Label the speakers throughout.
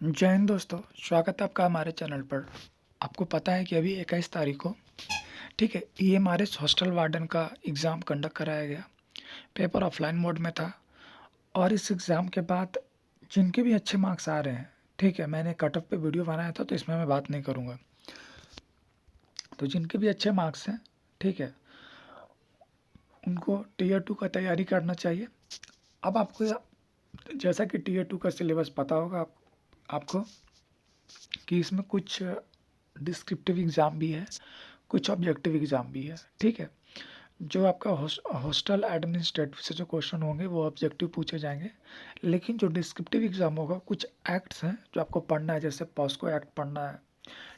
Speaker 1: जय हिंद दोस्तों, स्वागत है आपका हमारे चैनल पर। आपको पता है कि अभी 21 तारीख को ठीक है ईएमआरएस हॉस्टल वार्डन का एग्ज़ाम कंडक्ट कराया गया। पेपर ऑफलाइन मोड में था और इस एग्ज़ाम के बाद जिनके भी अच्छे मार्क्स आ रहे हैं, ठीक है, मैंने कट ऑफ पे वीडियो बनाया था तो इसमें मैं बात नहीं करूँगा। तो जिनके भी अच्छे मार्क्स हैं, ठीक है, उनको टीयर 2 का तैयारी करना चाहिए। अब आपको जैसा कि टीयर 2 का सिलेबस पता होगा आपको कि इसमें कुछ डिस्क्रिप्टिव एग्ज़ाम भी है, कुछ ऑब्जेक्टिव एग्ज़ाम भी है, ठीक है। जो आपका हॉस्टल एडमिनिस्ट्रेटिव से जो क्वेश्चन होंगे वो ऑब्जेक्टिव पूछे जाएंगे, लेकिन जो डिस्क्रिप्टिव एग्ज़ाम होगा कुछ एक्ट्स हैं जो आपको पढ़ना है, जैसे पॉस्को एक्ट पढ़ना है,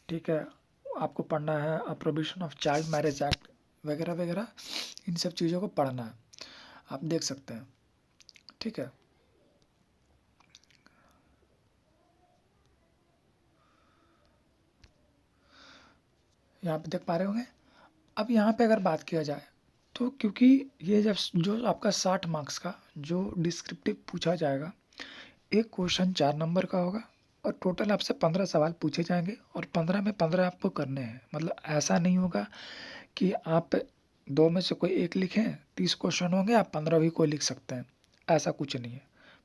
Speaker 1: ठीक है, आपको पढ़ना है prohibition of child marriage act वगैरह वगैरह, इन सब चीज़ों को पढ़ना है, आप देख सकते हैं, ठीक है। यहाँ पे देख पा रहे होंगे। अब यहाँ पे अगर बात किया जाए तो क्योंकि ये जब जो आपका 60 मार्क्स का जो डिस्क्रिप्टिव पूछा जाएगा, एक क्वेश्चन 4 नंबर का होगा और टोटल आपसे 15 सवाल पूछे जाएंगे और 15 में 15 आपको करने हैं। मतलब ऐसा नहीं होगा कि आप 2 में से कोई एक लिखें, 30 क्वेश्चन होंगे, आप 15 भी कोई लिख सकते हैं, ऐसा कुछ नहीं है।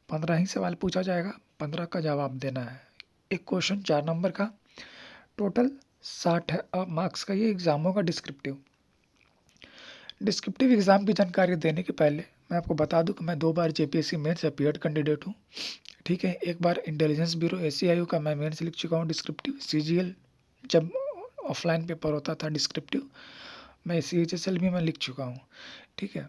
Speaker 1: 15 ही सवाल पूछा जाएगा, 15 का जवाब देना है। एक क्वेश्चन 4 नंबर का, टोटल 60 मार्क्स का ये एग्ज़ाम होगा डिस्क्रिप्टिव। डिस्क्रिप्टिव एग्ज़ाम की जानकारी देने के पहले मैं आपको बता दूं कि मैं 2 बार जेपीएससी मेंस अपीयर्ड कैंडिडेट हूं, ठीक है। एक बार इंटेलिजेंस ब्यूरो एसीआईयू का मैं मेंस लिख चुका हूं डिस्क्रिप्टिव। सीजीएल जब ऑफलाइन पेपर होता था डिस्क्रिप्टिव, मैं सीएचएसएल भी मैं लिख चुका हूं, ठीक है।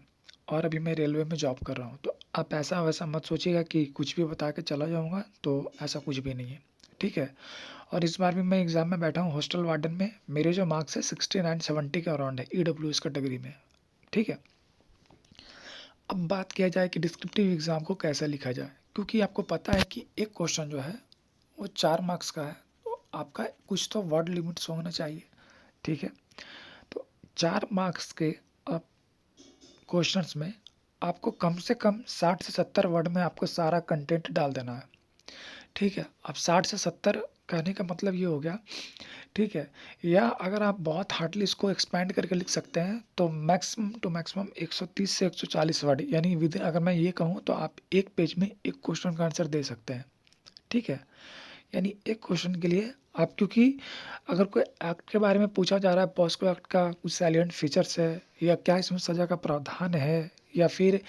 Speaker 1: और अभी मैं रेलवे में जॉब कर रहा हूं। तो आप ऐसा वैसा मत सोचिएगा कि कुछ भी बता के चला जाऊँगा, तो ऐसा कुछ भी नहीं है, ठीक है। और इस बार भी मैं एग्ज़ाम में बैठा हूँ हॉस्टल वार्डन में। मेरे जो मार्क्स है 69-70 के अराउंड है ईडब्ल्यूएस कैटेगरी में, ठीक है। अब बात किया जाए कि डिस्क्रिप्टिव एग्ज़ाम को कैसे लिखा जाए, क्योंकि आपको पता है कि एक क्वेश्चन जो है वो 4 मार्क्स का है, तो आपका कुछ तो वर्ड लिमिट्स होना चाहिए, ठीक है। तो 4 मार्क्स के आप क्वेश्चंस में आपको कम से कम 60 से 70 वर्ड में आपको सारा कंटेंट डाल देना है, ठीक है। अब 60 से 70 कहने का मतलब ये हो गया, ठीक है। या अगर आप बहुत हार्डली इसको एक्सपैंड करके लिख सकते हैं तो मैक्सिमम टू मैक्सिमम 130 से 140 वर्ड, यानी विद अगर मैं ये कहूँ तो आप एक पेज में एक क्वेश्चन का आंसर दे सकते हैं, ठीक है। यानी एक क्वेश्चन के लिए आप, क्योंकि अगर कोई एक्ट के बारे में पूछा जा रहा है, पॉस्को एक्ट का कुछ सैलिएंट फीचर्स है, या क्या इसमें सज़ा का प्रावधान है, या फिर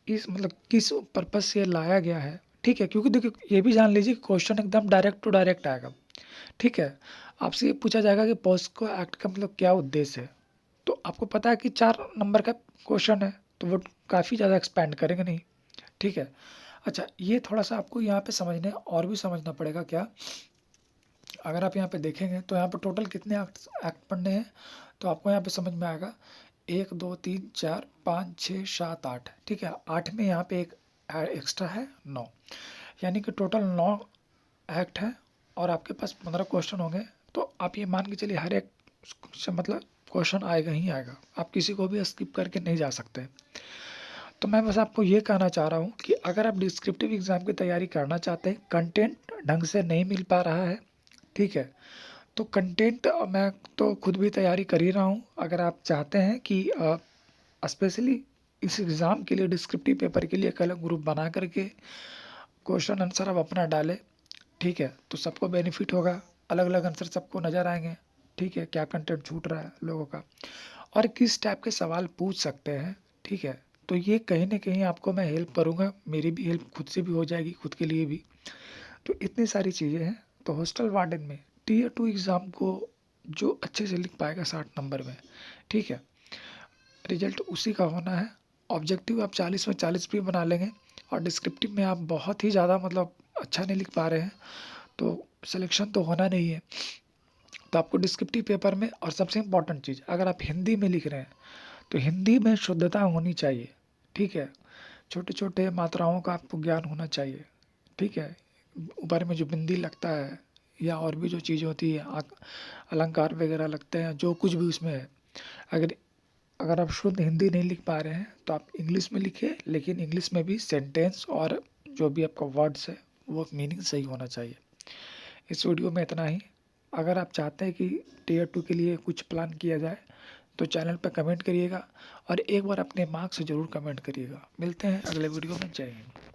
Speaker 1: इस मतलब किस पर्पज़ से ये लाया गया है, ठीक है। क्योंकि देखिए ये भी जान लीजिए क्वेश्चन एकदम डायरेक्ट टू डायरेक्ट आएगा, ठीक है। आपसे ये पूछा जाएगा कि पॉस्को एक्ट का मतलब क्या उद्देश्य है, तो आपको पता है कि 4 नंबर का क्वेश्चन है, तो वो काफ़ी ज़्यादा एक्सपैंड करेंगे नहीं, ठीक है। अच्छा, ये थोड़ा-सा आपको यहाँ पे समझने और भी समझना पड़ेगा क्या, अगर आप यहाँ पे देखेंगे तो यहाँ पे टोटल कितने एक्ट एक्ट पढ़ने हैं, तो आपको यहाँ पे समझ में आएगा 1 2 3 4 5 6 7 8, ठीक है। 8 में यहाँ पे एक एक्स्ट्रा है 9, यानी कि टोटल 9 एक्ट है और आपके पास 15 क्वेश्चन होंगे। तो आप ये मान के चलिए हर एक से मतलब क्वेश्चन आएगा ही आएगा, आप किसी को भी स्किप करके नहीं जा सकते। तो मैं बस आपको ये कहना चाह रहा हूँ कि अगर आप डिस्क्रिप्टिव एग्ज़ाम की तैयारी करना चाहते हैं, कंटेंट ढंग से नहीं मिल पा रहा है, ठीक है, तो कंटेंट मैं तो खुद भी तैयारी कर ही रहा हूँ। अगर आप चाहते हैं कि स्पेशली इस एग्ज़ाम के लिए डिस्क्रिप्टिव पेपर के लिए एक अलग ग्रुप बना करके क्वेश्चन आंसर आप अपना डालें, ठीक है, तो सबको बेनिफिट होगा, अलग अलग आंसर सबको नज़र आएंगे, ठीक है, क्या कंटेंट छूट रहा है लोगों का और किस टाइप के सवाल पूछ सकते हैं, ठीक है। तो ये कहीं ना कहीं आपको मैं हेल्प करूँगा, मेरी भी हेल्प खुद से भी हो जाएगी, खुद के लिए भी। तो इतनी सारी चीज़ें हैं। तो हॉस्टल वार्डन में टीयर 2 एग्ज़ाम को जो अच्छे से लिख पाएगा 60 नंबर में, ठीक है, रिजल्ट उसी का होना है। ऑब्जेक्टिव आप 40 में 40 भी बना लेंगे और डिस्क्रिप्टिव में आप बहुत ही ज़्यादा मतलब अच्छा नहीं लिख पा रहे हैं तो सिलेक्शन तो होना नहीं है। तो आपको डिस्क्रिप्टिव पेपर में, और सबसे इम्पोर्टेंट चीज़, अगर आप हिंदी में लिख रहे हैं तो हिंदी में शुद्धता होनी चाहिए, ठीक है। छोटे छोटे मात्राओं का आपको ज्ञान होना चाहिए, ठीक है। ऊपर में जो बिंदी लगता है या और भी जो चीज़ होती है, अलंकार वगैरह लगते हैं, जो कुछ भी उसमें है, अगर अगर आप शुद्ध हिंदी नहीं लिख पा रहे हैं तो आप इंग्लिश में लिखिए, लेकिन इंग्लिश में भी सेंटेंस और जो भी आपका वर्ड्स है वो मीनिंग सही होना चाहिए। इस वीडियो में इतना ही। अगर आप चाहते हैं कि टियर 2 के लिए कुछ प्लान किया जाए तो चैनल पर कमेंट करिएगा और एक बार अपने मार्क्स ज़रूर कमेंट करिएगा। मिलते हैं अगले वीडियो में। जय हिंद।